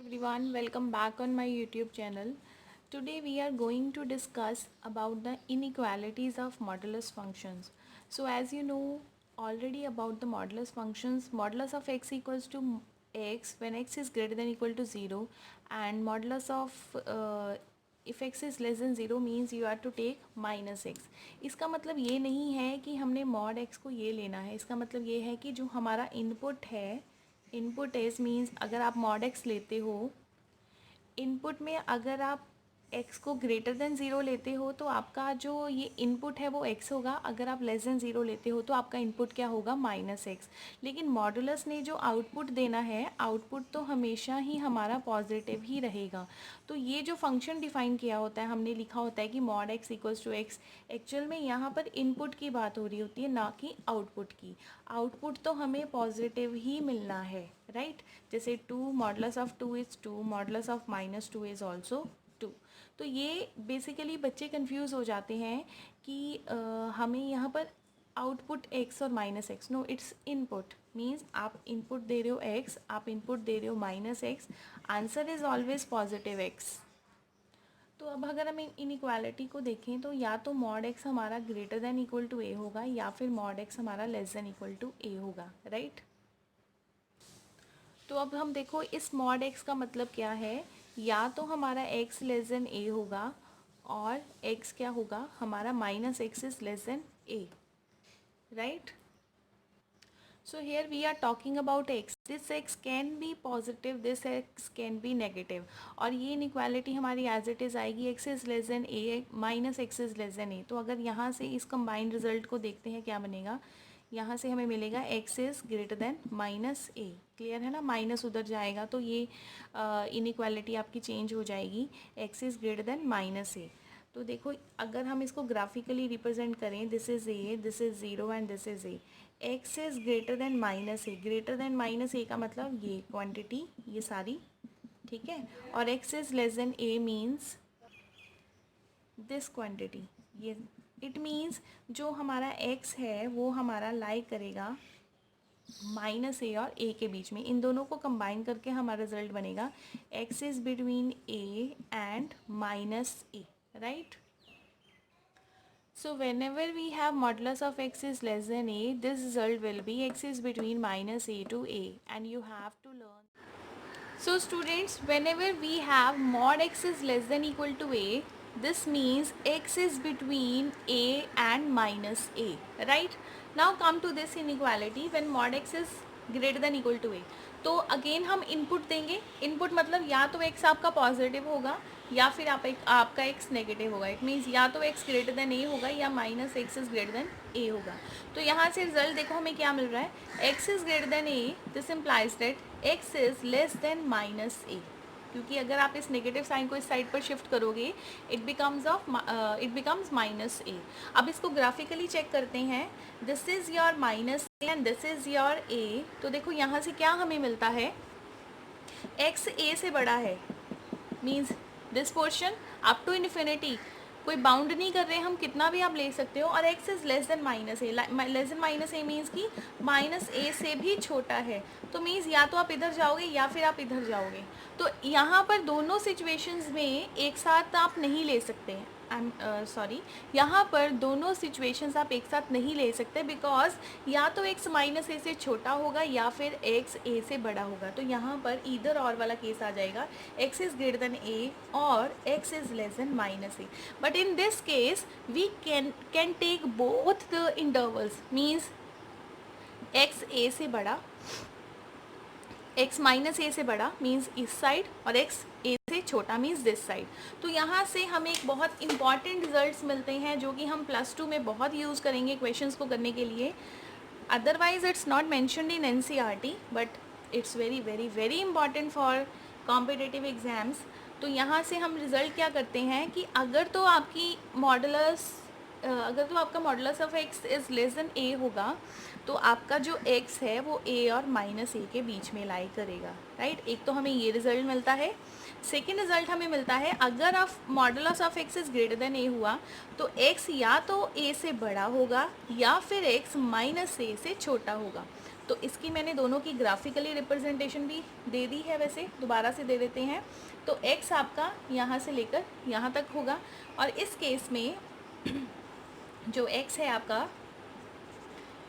everyone, welcome back on my YouTube channel. Today we are going to discuss about the inequalities of modulus functions. So as you know already about the modulus functions, modulus of x equals to x when x is greater than equal to 0, and modulus of if x is less than 0 means you have to take minus x. इसका मतलब ये नहीं है कि हमने mod x को ये लेना है, इसका मतलब ये है कि जो हमारा इनपुट है, इनपुट एज मीन्स अगर आप मॉड एक्स लेते हो, इनपुट में अगर आप x को ग्रेटर देन ज़ीरो लेते हो तो आपका जो ये इनपुट है वो x होगा, अगर आप लेस देन ज़ीरो लेते हो तो आपका इनपुट क्या होगा, माइनस x। लेकिन मॉडुलस ने जो आउटपुट देना है, आउटपुट तो हमेशा ही हमारा पॉजिटिव ही रहेगा। तो ये जो फंक्शन डिफाइन किया होता है, हमने लिखा होता है कि mod x equals to x, actual में यहाँ पर इनपुट की बात हो रही होती है, ना कि आउटपुट की। आउटपुट तो हमें पॉजिटिव ही मिलना है, राइट। जैसे 2 modulus of 2 is 2, modulus of minus 2 is also 2। तो ये बेसिकली बच्चे कंफ्यूज हो जाते हैं कि हमें यहाँ पर आउटपुट x और minus x, no it's input, means आप इनपुट दे रहे हो x, आप इनपुट दे रहे हो minus x, answer is always positive x। तो अब अगर हम इनइक्वालिटी को देखें तो या तो मॉड x हमारा greater than equal to a होगा या फिर मॉड x हमारा less than equal to a होगा, राइट। तो अब हम देखो इस मॉड x का मतलब क्या है, या तो हमारा x लेस देन a होगा और x क्या होगा, हमारा minus x is less than a, right. So here we are talking about x. This x can be positive, this x can be negative. और ये inequality हमारी as it is आएगी, x is less than a minus x is less than a। तो अगर यहाँ से इस combined result को देखते हैं क्या बनेगा, यहाँ से हमें मिलेगा x is greater then minus a। Clear है ना, माइनस उधर जाएगा तो ये इनइक्वालिटी आपकी चेंज हो जाएगी, x is greater then minus a। तो देखो अगर हम इसको ग्राफिकली रिप्रेजेंट करें, this is a, this is 0 and this is a, x is greater then minus a, greater than minus a का मतलब ये क्वांटिटी, ये सारी, ठीक है। और x is less then a means this quantity, ये इट मीन्स जो हमारा x है वो हमारा लाई करेगा माइनस ए और ए के बीच में, इन दोनों को कंबाइन करके हमारा रिजल्ट बनेगा x is between a and minus A, right. So whenever we have modulus of x is less than a, this result will be x is between minus a to a, and you have to learn. So students, whenever we have mod x is less than equal to a, this means x is between a and minus a, right? Now come to this inequality when mod x is greater than equal to a. तो again हम input देंगे, input मतलब या तो x आपका positive होगा या फिर आपका x नेगेटिव होगा। इट मीन्स या तो x ग्रेटर देन a होगा या minus x is greater than a होगा। तो यहाँ से रिजल्ट देखो हमें क्या मिल रहा है, x is greater than a, this implies that x is less than minus a, क्योंकि अगर आप इस नेगेटिव साइन को इस साइड पर शिफ्ट करोगे इट बिकम्स माइनस a। अब इसको ग्राफिकली चेक करते हैं, this is your minus a and this is your a। तो देखो यहाँ से क्या हमें मिलता है, x a से बड़ा है, means this portion up to infinity, कोई बाउंड नहीं कर रहे हम, कितना भी आप ले सकते हो। और x is less than minus A, less than minus A means कि माइनस ए से भी छोटा है, तो मीन्स या तो आप इधर जाओगे या फिर आप इधर जाओगे। तो यहाँ पर दोनों सिचुएशंस में एक साथ आप नहीं ले सकते हैं, यहाँ पर दोनों सिचुएशंस आप एक साथ नहीं ले सकते, बिकॉज या तो x माइनस ए से छोटा होगा या फिर x a से बड़ा होगा। तो यहाँ पर इधर और वाला केस आ जाएगा, x is greater than a और x is less than minus a. But in this case we can take both the intervals, means x a से बड़ा, x माइनस ए से बड़ा मीन्स इस साइड, और x a से छोटा मीन्स दिस साइड। तो यहाँ से हमें एक बहुत इंपॉर्टेंट रिजल्ट्स मिलते हैं जो कि हम +2 में बहुत यूज़ करेंगे क्वेश्चंस को करने के लिए। Otherwise it's not mentioned in NCERT, but it's very very very important for competitive exams. तो यहाँ से हम रिज़ल्ट क्या करते हैं कि अगर तो आपका modulus of x is less then a होगा तो आपका जो x है वो a और माइनस a के बीच में लाई करेगा, राइट। एक तो हमें ये रिज़ल्ट मिलता है। सेकेंड रिज़ल्ट हमें मिलता है, अगर आप modulus of x is greater than a हुआ तो x या तो a से बड़ा होगा या फिर x माइनस a से छोटा होगा। तो इसकी मैंने दोनों की ग्राफिकली रिप्रेजेंटेशन भी दे दी है, वैसे दोबारा से दे देते हैं। तो x आपका यहाँ से लेकर यहाँ तक होगा, और इस केस में जो x है आपका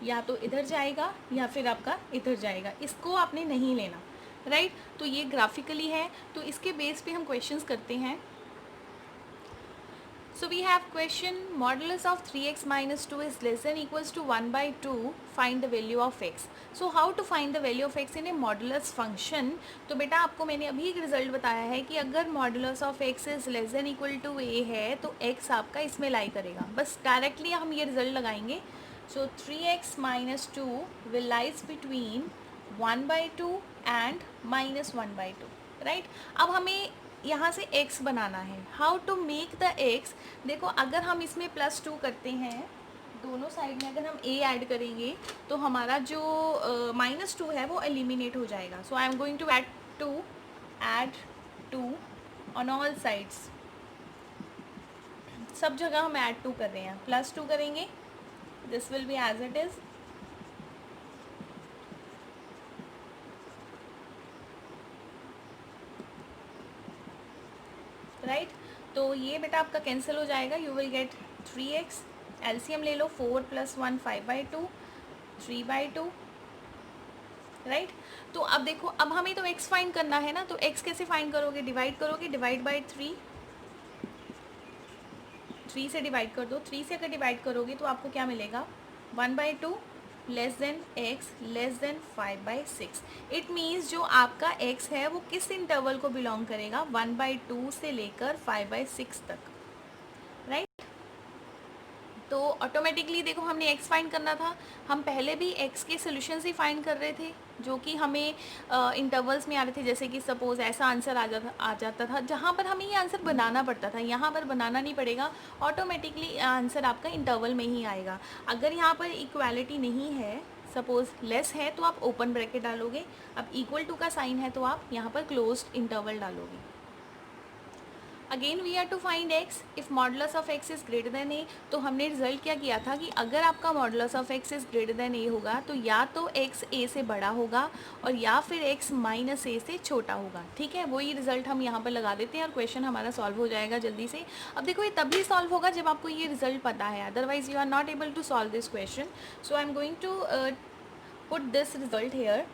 या तो इधर जाएगा या फिर आपका इधर जाएगा, इसको आपने नहीं लेना, राइट। तो ये ग्राफिकली है, तो इसके बेस पे हम क्वेश्चंस करते हैं। So we have question modulus of 3x minus 2 is less than equals to 1 by 2. Find the value of x. So how to find the value of x in a modulus function? तो बेटा आपको मैंने अभी एक result बताया है कि अगर modulus of x is less than equal to a है तो x आपका इसमें लाई करेगा, बस डायरेक्टली हम ये रिजल्ट लगाएंगे। So 3x minus 2 will lies between 1 by 2 and minus 1 by 2, right. अब हमें यहाँ से x बनाना है। How to make the x, देखो अगर हम इसमें +2 करते हैं, दोनों साइड में अगर हम a ऐड करेंगे तो हमारा जो -2 है वो एलिमिनेट हो जाएगा। So I am going to add 2 on all sides, सब जगह हम ऐड 2 कर रहे हैं, +2 करेंगे, this will be as it is, right. तो ये बेटा आपका कैंसिल हो जाएगा, you will get 3x, LCM ले लो, 4 + 1 5/2, 3/2, राइट। तो अब देखो, अब हमें तो x फाइंड करना है ना, तो x कैसे फाइंड करोगे, डिवाइड करोगे, डिवाइड बाई 3, 3 से डिवाइड कर दो, 3 से अगर डिवाइड करोगे तो आपको क्या मिलेगा, 1/2 less than x less than 5/6। It means जो आपका x है वो किस इंटरवल को बिलोंग करेगा, 1/2 से लेकर 5/6 तक, राइट। तो ऑटोमेटिकली देखो हमने x फाइंड करना था, हम पहले भी x के सोल्यूशंस ही फाइंड कर रहे थे जो कि हमें इंटरवल्स में आ रहे थे, जैसे कि सपोज ऐसा आंसर आ जाता था जहाँ पर हमें ये आंसर बनाना पड़ता था, यहाँ पर बनाना नहीं पड़ेगा, ऑटोमेटिकली आंसर आपका इंटरवल में ही आएगा। अगर यहाँ पर इक्वालिटी नहीं है, सपोज लेस है तो आप ओपन ब्रैकेट डालोगे, अब इक्वल टू का साइन है तो आप यहाँ पर क्लोज्ड इंटरवल डालोगे। Again we are to find x, if modulus of x is greater than a, तो हमने रिजल्ट क्या किया था कि अगर आपका modulus of x is greater than a होगा तो या तो x a से बड़ा होगा और या फिर x माइनस a से छोटा होगा, ठीक है। वही रिजल्ट हम यहाँ पर लगा देते हैं और क्वेश्चन हमारा सॉल्व हो जाएगा जल्दी से। अब देखो ये तभी सॉल्व होगा जब आपको ये रिजल्ट पता है, otherwise you are not able to solve this question. So I am going to put this result here,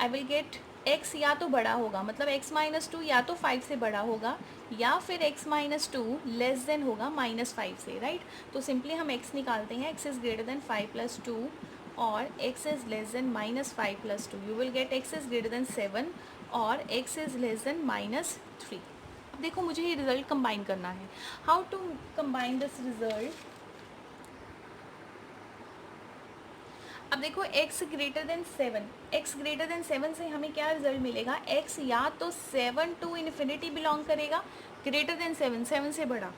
I will get x या तो बड़ा होगा, मतलब x माइनस 2 या तो 5 से बड़ा होगा या फिर x माइनस 2 लेस देन होगा -5 से, राइट। तो सिंपली हम x निकालते हैं, x इज़ ग्रेटर देन 5 + 2 और x is less then -5 + 2, you will get x is greater than 7 और x इज़ लेस देन -3। अब देखो मुझे ये रिजल्ट कंबाइन करना है, how to combine this result. अब देखो x greater than 7, x greater than 7 से हमें क्या रिजल्ट मिलेगा, x या तो 7 टू इन्फिनिटी बिलोंग करेगा, ग्रेटर देन 7, 7 से बड़ा,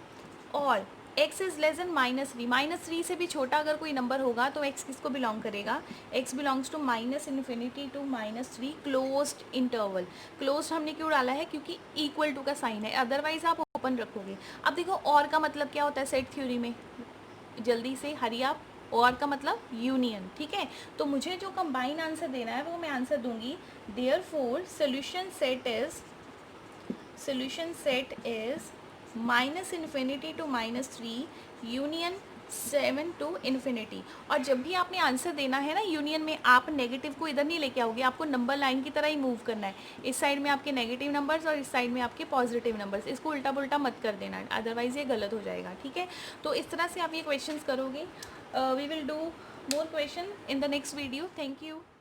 और x इज़ लेस देन -3 से भी छोटा अगर कोई नंबर होगा तो x किसको बिलोंग करेगा, x belongs to -∞ to -3 closed interval. Closed हमने क्यों डाला है, क्योंकि इक्वल टू का साइन है, अदरवाइज आप ओपन रखोगे। अब देखो और का मतलब क्या होता है सेट थ्योरी में, जल्दी से हरी आप, और का मतलब यूनियन, ठीक है। तो मुझे जो कंबाइन आंसर देना है वो मैं आंसर दूंगी, therefore solution set is -∞ to -3 union 7 to infinity. और जब भी आपने आंसर देना है ना यूनियन में, आप नेगेटिव को इधर नहीं लेके आओगे, आपको नंबर लाइन की तरह ही मूव करना है, इस साइड में आपके नेगेटिव नंबर्स और इस साइड में आपके पॉजिटिव नंबर्स, इसको उल्टा पुल्टा मत कर देना, अदरवाइज ये गलत हो जाएगा, ठीक है। तो इस तरह से आप ये क्वेश्चंस करोगे। We will do more question in the next video. Thank you.